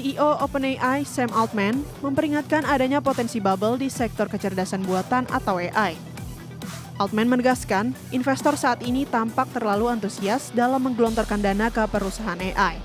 CEO OpenAI Sam Altman memperingatkan adanya potensi bubble di sektor kecerdasan buatan atau AI. Altman menegaskan, investor saat ini tampak terlalu antusias dalam menggelontorkan dana ke perusahaan AI.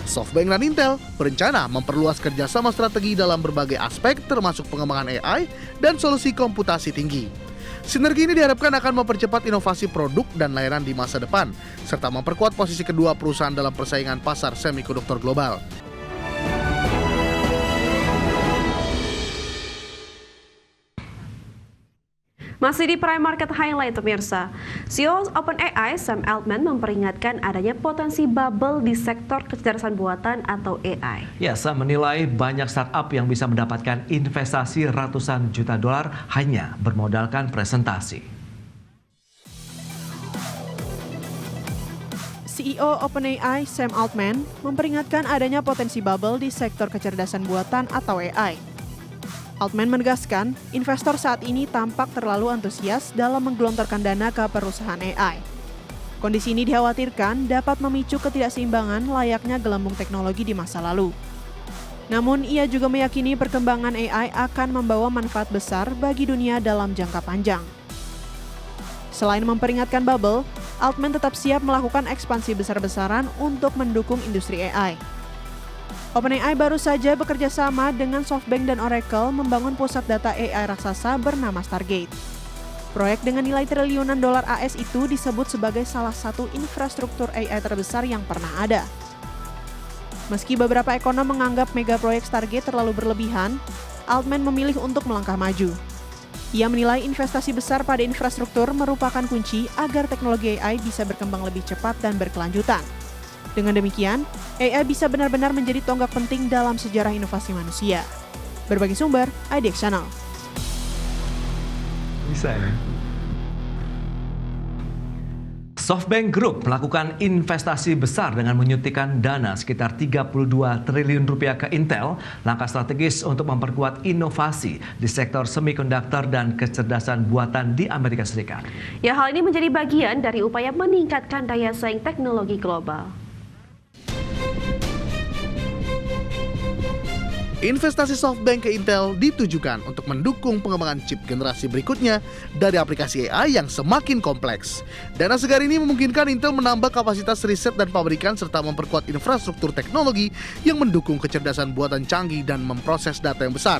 SoftBank dan Intel berencana memperluas kerjasama strategi dalam berbagai aspek termasuk pengembangan AI dan solusi komputasi tinggi. Sinergi ini diharapkan akan mempercepat inovasi produk dan layanan di masa depan, serta memperkuat posisi kedua perusahaan dalam persaingan pasar semikonduktor global. Masih di Prime Market Highlight, pemirsa. CEO OpenAI Sam Altman memperingatkan adanya potensi bubble di sektor kecerdasan buatan atau AI. Ya, Sam menilai banyak startup yang bisa mendapatkan investasi ratusan juta dolar hanya bermodalkan presentasi. CEO OpenAI Sam Altman memperingatkan adanya potensi bubble di sektor kecerdasan buatan atau AI. Altman menegaskan, investor saat ini tampak terlalu antusias dalam menggelontorkan dana ke perusahaan AI. Kondisi ini dikhawatirkan dapat memicu ketidakseimbangan layaknya gelembung teknologi di masa lalu. Namun, ia juga meyakini perkembangan AI akan membawa manfaat besar bagi dunia dalam jangka panjang. Selain memperingatkan bubble, Altman tetap siap melakukan ekspansi besar-besaran untuk mendukung industri AI. OpenAI baru saja bekerja sama dengan SoftBank dan Oracle membangun pusat data AI raksasa bernama Stargate. Proyek dengan nilai triliunan dolar AS itu disebut sebagai salah satu infrastruktur AI terbesar yang pernah ada. Meski beberapa ekonom menganggap mega proyek Stargate terlalu berlebihan, Altman memilih untuk melangkah maju. Ia menilai investasi besar pada infrastruktur merupakan kunci agar teknologi AI bisa berkembang lebih cepat dan berkelanjutan. Dengan demikian, AI bisa benar-benar menjadi tonggak penting dalam sejarah inovasi manusia. Berbagi sumber, IDX Channel. Bisa ya? SoftBank Group melakukan investasi besar dengan menyuntikkan dana sekitar 32 triliun rupiah ke Intel, langkah strategis untuk memperkuat inovasi di sektor semikonduktor dan kecerdasan buatan di Amerika Serikat. Ya, hal ini menjadi bagian dari upaya meningkatkan daya saing teknologi global. Investasi SoftBank ke Intel ditujukan untuk mendukung pengembangan chip generasi berikutnya dari aplikasi AI yang semakin kompleks. Dana segar ini memungkinkan Intel menambah kapasitas riset dan pabrikan serta memperkuat infrastruktur teknologi yang mendukung kecerdasan buatan canggih dan memproses data yang besar.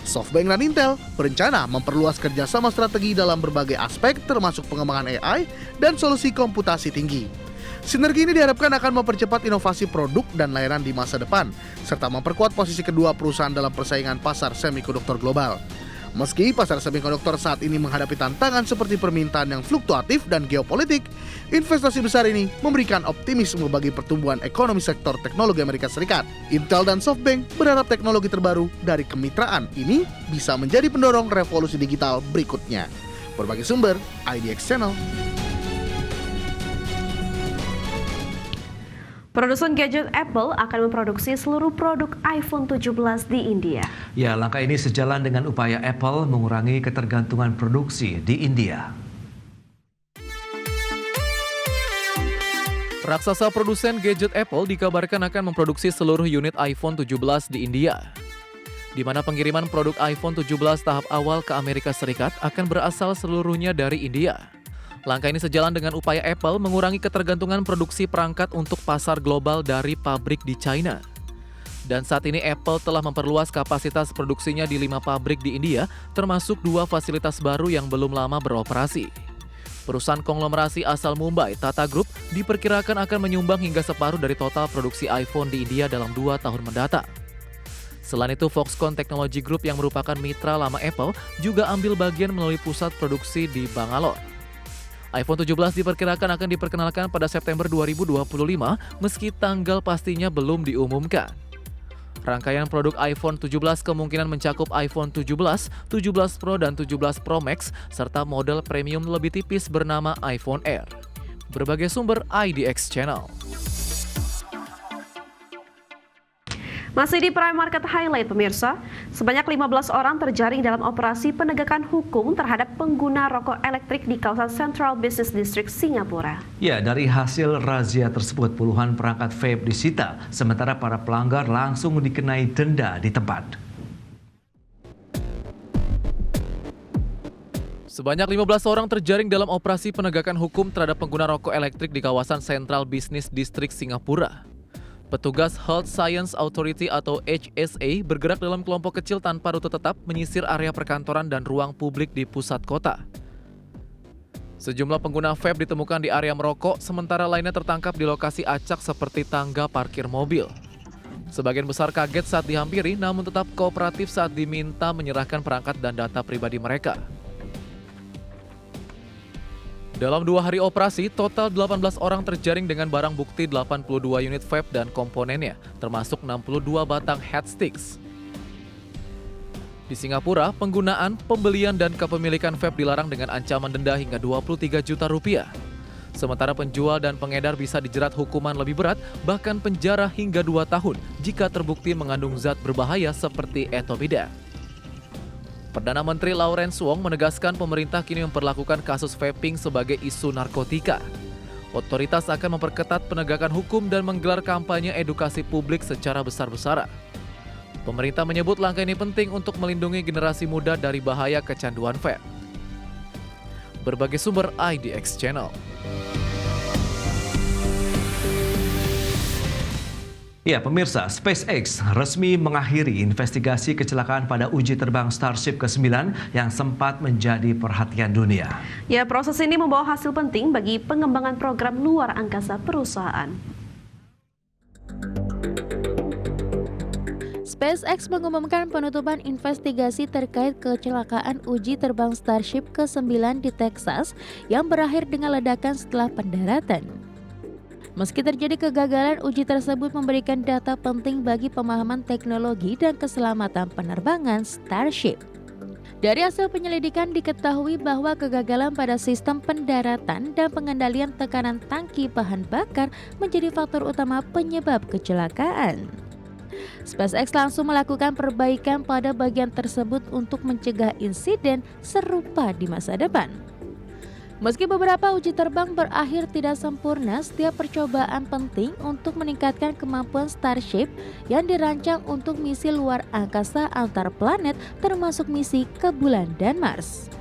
SoftBank dan Intel berencana memperluas kerjasama strategi dalam berbagai aspek termasuk pengembangan AI dan solusi komputasi tinggi. Sinergi ini diharapkan akan mempercepat inovasi produk dan layanan di masa depan, serta memperkuat posisi kedua perusahaan dalam persaingan pasar semikonduktor global. Meski pasar semikonduktor saat ini menghadapi tantangan seperti permintaan yang fluktuatif dan geopolitik, investasi besar ini memberikan optimisme bagi pertumbuhan ekonomi sektor teknologi Amerika Serikat. Intel dan SoftBank berharap teknologi terbaru dari kemitraan ini bisa menjadi pendorong revolusi digital berikutnya. Berbagai sumber, IDX Channel. Produsen gadget Apple akan memproduksi seluruh produk iPhone 17 di India. Ya, langkah ini sejalan dengan upaya Apple mengurangi ketergantungan produksi di India. Raksasa produsen gadget Apple dikabarkan akan memproduksi seluruh unit iPhone 17 di India, di mana pengiriman produk iPhone 17 tahap awal ke Amerika Serikat akan berasal seluruhnya dari India. Langkah ini sejalan dengan upaya Apple mengurangi ketergantungan produksi perangkat untuk pasar global dari pabrik di China. Dan saat ini Apple telah memperluas kapasitas produksinya di 5 pabrik di India, termasuk 2 fasilitas baru yang belum lama beroperasi. Perusahaan konglomerasi asal Mumbai, Tata Group, diperkirakan akan menyumbang hingga separuh dari total produksi iPhone di India dalam 2 tahun mendatang. Selain itu, Foxconn Technology Group yang merupakan mitra lama Apple juga ambil bagian melalui pusat produksi di Bangalore. iPhone 17 diperkirakan akan diperkenalkan pada September 2025 meski tanggal pastinya belum diumumkan. Rangkaian produk iPhone 17 kemungkinan mencakup iPhone 17, 17 Pro dan 17 Pro Max serta model premium lebih tipis bernama iPhone Air. Berbagai sumber IDX Channel. Masih di Prime Market Highlight pemirsa, sebanyak 15 orang terjaring dalam operasi penegakan hukum terhadap pengguna rokok elektrik di kawasan Central Business District Singapura. Ya, dari hasil razia tersebut puluhan perangkat vape disita, sementara para pelanggar langsung dikenai denda di tempat. Sebanyak 15 orang terjaring dalam operasi penegakan hukum terhadap pengguna rokok elektrik di kawasan Central Business District Singapura. Petugas Health Science Authority atau HSA bergerak dalam kelompok kecil tanpa rute tetap menyisir area perkantoran dan ruang publik di pusat kota. Sejumlah pengguna vape ditemukan di area merokok, sementara lainnya tertangkap di lokasi acak seperti tangga parkir mobil. Sebagian besar kaget saat dihampiri, namun tetap kooperatif saat diminta menyerahkan perangkat dan data pribadi mereka. Dalam 2 hari operasi, total 18 orang terjaring dengan barang bukti 82 unit vape dan komponennya, termasuk 62 batang headsticks. Di Singapura, penggunaan, pembelian, dan kepemilikan vape dilarang dengan ancaman denda hingga 23 juta rupiah. Sementara penjual dan pengedar bisa dijerat hukuman lebih berat, bahkan penjara hingga 2 tahun jika terbukti mengandung zat berbahaya seperti etobida. Perdana Menteri Lawrence Wong menegaskan pemerintah kini memperlakukan kasus vaping sebagai isu narkotika. Otoritas akan memperketat penegakan hukum dan menggelar kampanye edukasi publik secara besar-besaran. Pemerintah menyebut langkah ini penting untuk melindungi generasi muda dari bahaya kecanduan vape. Berbagai sumber IDX Channel. Ya, pemirsa, SpaceX resmi mengakhiri investigasi kecelakaan pada uji terbang Starship ke-9 yang sempat menjadi perhatian dunia. Ya, proses ini membawa hasil penting bagi pengembangan program luar angkasa perusahaan. SpaceX mengumumkan penutupan investigasi terkait kecelakaan uji terbang Starship ke-9 di Texas yang berakhir dengan ledakan setelah pendaratan. Meski terjadi kegagalan, uji tersebut memberikan data penting bagi pemahaman teknologi dan keselamatan penerbangan Starship. Dari hasil penyelidikan diketahui bahwa kegagalan pada sistem pendaratan dan pengendalian tekanan tangki bahan bakar menjadi faktor utama penyebab kecelakaan. SpaceX langsung melakukan perbaikan pada bagian tersebut untuk mencegah insiden serupa di masa depan. Meski beberapa uji terbang berakhir tidak sempurna, setiap percobaan penting untuk meningkatkan kemampuan Starship yang dirancang untuk misi luar angkasa antar planet termasuk misi ke bulan dan Mars.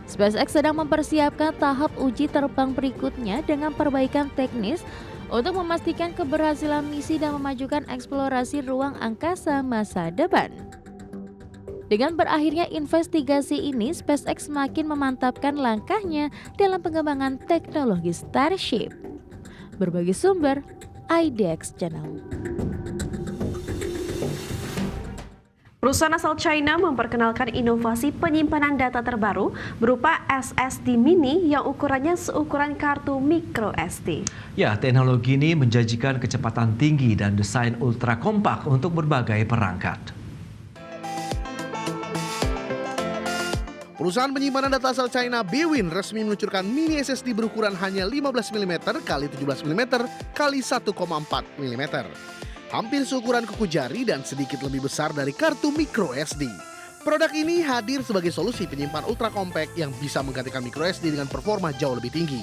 SpaceX sedang mempersiapkan tahap uji terbang berikutnya dengan perbaikan teknis untuk memastikan keberhasilan misi dan memajukan eksplorasi ruang angkasa masa depan. Dengan berakhirnya investigasi ini, SpaceX semakin memantapkan langkahnya dalam pengembangan teknologi Starship. Berbagai sumber, IDX Channel. Perusahaan asal China memperkenalkan inovasi penyimpanan data terbaru berupa SSD mini yang ukurannya seukuran kartu micro SD. Ya, teknologi ini menjanjikan kecepatan tinggi dan desain ultra kompak untuk berbagai perangkat. Perusahaan penyimpanan data asal China BWin resmi meluncurkan mini SSD berukuran hanya 15 mm x 17 mm x 1,4 mm. Hampir seukuran kuku jari dan sedikit lebih besar dari kartu micro SD. Produk ini hadir sebagai solusi penyimpan ultra compact yang bisa menggantikan micro SD dengan performa jauh lebih tinggi.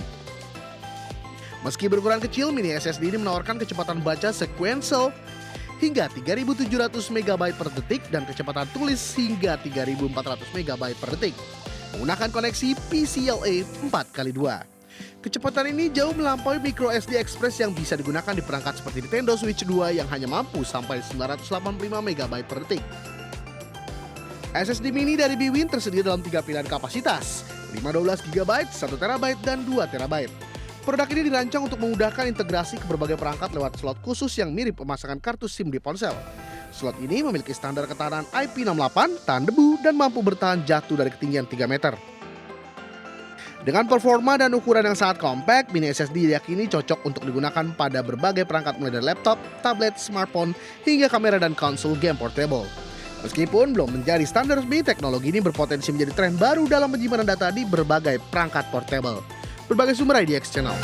Meski berukuran kecil, mini SSD ini menawarkan kecepatan baca sequential hingga 3.700 MB per detik dan kecepatan tulis hingga 3.400 MB per detik menggunakan koneksi PCLA 4x2. Kecepatan ini jauh melampaui micro SD Express yang bisa digunakan di perangkat seperti Nintendo Switch 2 yang hanya mampu sampai 985 MB per detik. SSD mini dari BWin tersedia dalam 3 pilihan kapasitas, 512 GB, 1 TB, dan 2 TB. Produk ini dirancang untuk memudahkan integrasi ke berbagai perangkat lewat slot khusus yang mirip pemasangan kartu SIM di ponsel. Slot ini memiliki standar ketahanan IP68, tahan debu, dan mampu bertahan jatuh dari ketinggian 3 meter. Dengan performa dan ukuran yang sangat kompak, mini SSD diyakini cocok untuk digunakan pada berbagai perangkat mulai dari laptop, tablet, smartphone, hingga kamera dan konsol game portable. Meskipun belum menjadi standar resmi, teknologi ini berpotensi menjadi tren baru dalam penyimpanan data di berbagai perangkat portable. Berbagai sumber IDX Channel.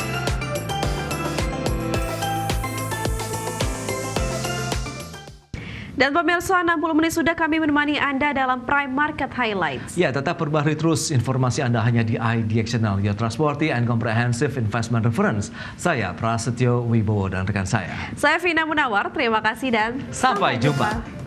Dan pemirsa, 60 menit sudah kami menemani Anda dalam Prime Market Highlights. Ya, tetap perbarui terus informasi Anda hanya di ID Channel, your trustworthy and comprehensive investment reference. Saya Prasetyo Wibowo dan rekan saya. Saya Vina Munawar, terima kasih dan Sampai jumpa.